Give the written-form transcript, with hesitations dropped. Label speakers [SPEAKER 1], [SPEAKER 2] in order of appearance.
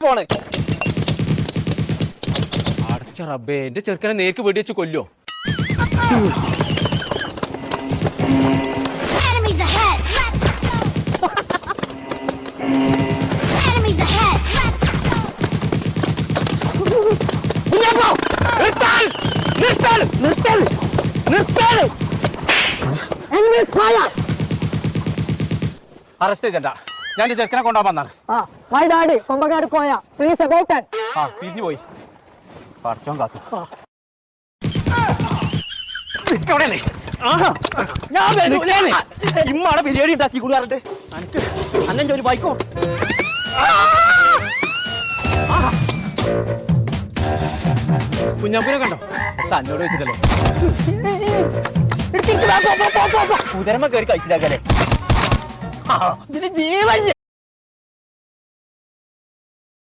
[SPEAKER 1] പോണ് അടച്ച റബ്ബേ എന്റെ ചെറുക്കനെ നേർക്ക് വെടി വെച്ച് കൊല്ലോ. അറസ്റ്റ് ചെയ്യണ്ട, ഞാൻ ചെറുക്കനെ കൊണ്ടുപോകാൻ വന്നാണ്.
[SPEAKER 2] കൊമ്പക്കാട് പോയ പ്ലീസ് അബൌട്ട്
[SPEAKER 1] ആ പിരിഞ്ഞു പോയി പറച്ചോൻ കാത്തു. ഇമ്മാണ് ബിരിയാണി ഉണ്ടാക്കി കൂടാറുണ്ട്. എനിക്ക് അന്നെ ഒരു ബൈക്കോ കുഞ്ഞാപ്പൂനെ കണ്ടോ? തന്നോട് വെച്ചിട്ടല്ലേ കുതിരമ്മ കയറി കഴിച്ചിട്ടാക്കല്ലേ. ഇതിന് ജീവൻ